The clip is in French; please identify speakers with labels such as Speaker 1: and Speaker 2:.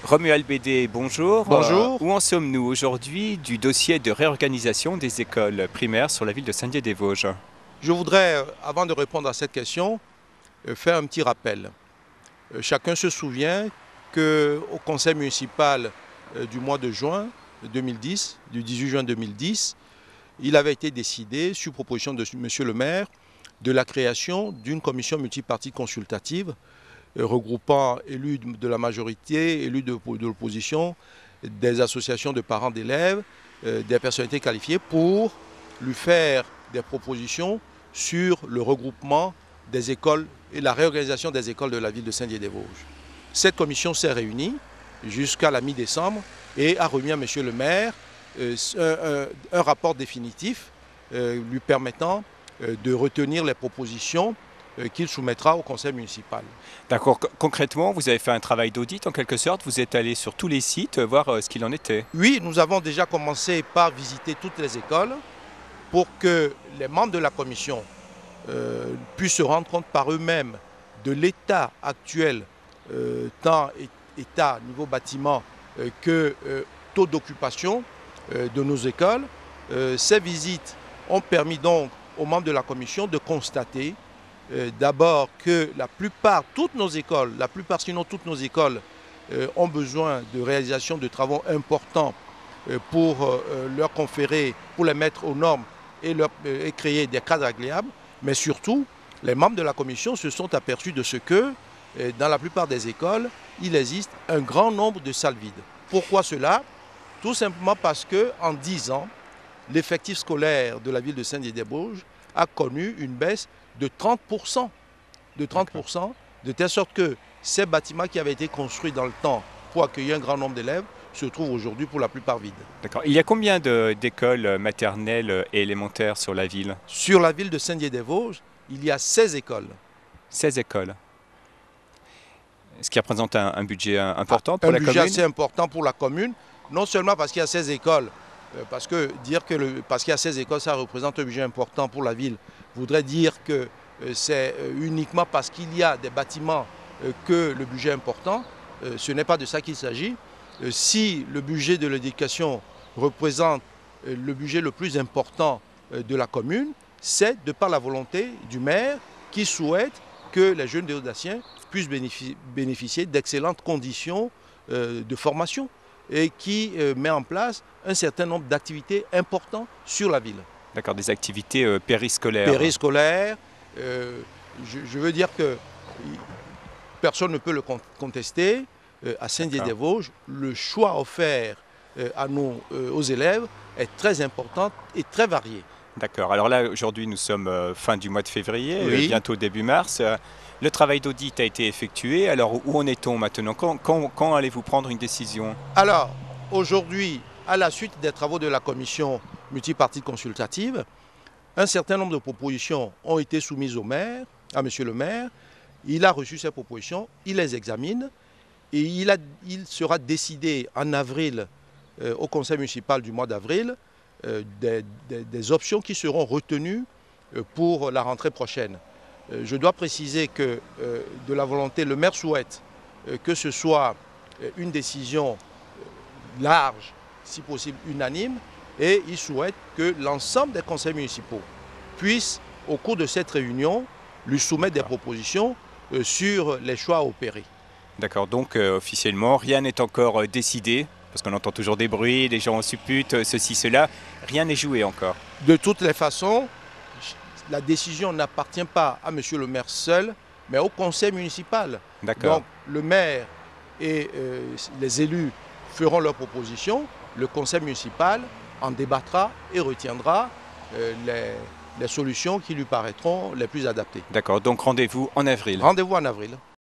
Speaker 1: Romuald Bédé, bonjour.
Speaker 2: Bonjour.
Speaker 1: Où en sommes-nous aujourd'hui du dossier de réorganisation des écoles primaires sur la ville de Saint-Dié-des-Vosges?
Speaker 2: Je voudrais, avant de répondre à cette question, faire un petit rappel. Chacun se souvient qu'au conseil municipal du mois de juin 2010, du 18 juin 2010, il avait été décidé, sur proposition de M. le maire, de la création d'une commission multipartite consultative regroupant élus de la majorité, élus de l'opposition, des associations de parents d'élèves, des personnalités qualifiées pour lui faire des propositions sur le regroupement des écoles et la réorganisation des écoles de la ville de Saint-Dié-des-Vosges. Cette commission s'est réunie jusqu'à la mi-décembre et a remis à M. le maire un rapport définitif lui permettant de retenir les propositions qu'il soumettra au conseil municipal.
Speaker 1: D'accord. Concrètement, vous avez fait un travail d'audit en quelque sorte. Vous êtes allé sur tous les sites voir ce qu'il en était.
Speaker 2: Oui, nous avons déjà commencé par visiter toutes les écoles pour que les membres de la commission puissent se rendre compte par eux-mêmes de l'état actuel, tant état niveau bâtiment que taux d'occupation de nos écoles. Ces visites ont permis donc aux membres de la commission de constater d'abord que toutes nos écoles ont besoin de réalisation de travaux importants pour leur conférer, pour les mettre aux normes et créer des cadres agréables. Mais surtout, les membres de la commission se sont aperçus de ce que dans la plupart des écoles, il existe un grand nombre de salles vides. Pourquoi cela? Tout simplement parce qu'en 10 ans, l'effectif scolaire de la ville de Saint-Dié-des-Vosges a connu une baisse de 30%, de telle sorte que ces bâtiments qui avaient été construits dans le temps pour accueillir un grand nombre d'élèves se trouvent aujourd'hui pour la plupart vides.
Speaker 1: D'accord. Il y a combien d'écoles maternelles et élémentaires sur la ville?
Speaker 2: Sur la ville de Saint-Dié-des-Vosges, il y a 16 écoles.
Speaker 1: 16 écoles. Ce qui représente un budget important pour la commune?
Speaker 2: Un budget assez important pour la commune, non seulement parce qu'il y a 16 écoles, parce qu'il y a 16 écoles, ça représente un budget important pour la ville, voudrait dire que c'est uniquement parce qu'il y a des bâtiments que le budget est important. Ce n'est pas de ça qu'il s'agit. Si le budget de l'éducation représente le budget le plus important de la commune, c'est de par la volonté du maire qui souhaite que les jeunes déodaciens puissent bénéficier d'excellentes conditions de formation et qui met en place un certain nombre d'activités importantes sur la ville.
Speaker 1: D'accord, des activités périscolaires.
Speaker 2: Périscolaires, je veux dire que personne ne peut le contester. À Saint-Dié-des-Vosges, le choix offert aux élèves est très important et très varié.
Speaker 1: D'accord. Alors là, aujourd'hui, nous sommes fin du mois de février,
Speaker 2: Oui.
Speaker 1: bientôt début mars. Le travail d'audit a été effectué. Alors, où en est-on maintenant? Quand allez-vous prendre une décision?
Speaker 2: Alors, aujourd'hui, à la suite des travaux de la commission multipartite consultative, un certain nombre de propositions ont été soumises au maire, à M. le maire. Il a reçu ces propositions, il les examine et il sera décidé en avril, au conseil municipal du mois d'avril, des options qui seront retenues pour la rentrée prochaine. Je dois préciser que de la volonté, le maire souhaite que ce soit une décision large, si possible unanime, et il souhaite que l'ensemble des conseils municipaux puissent, au cours de cette réunion, lui soumettre des propositions sur les choix à opérer.
Speaker 1: D'accord, donc officiellement, rien n'est encore décidé, parce qu'on entend toujours des bruits, les gens supputent, ceci, cela. Rien n'est joué encore.
Speaker 2: De toutes les façons, la décision n'appartient pas à M. le maire seul, mais au conseil municipal.
Speaker 1: D'accord.
Speaker 2: Donc le maire et les élus feront leurs propositions, le conseil municipal en débattra et retiendra les solutions qui lui paraîtront les plus adaptées.
Speaker 1: D'accord, donc rendez-vous en avril.
Speaker 2: Rendez-vous en avril.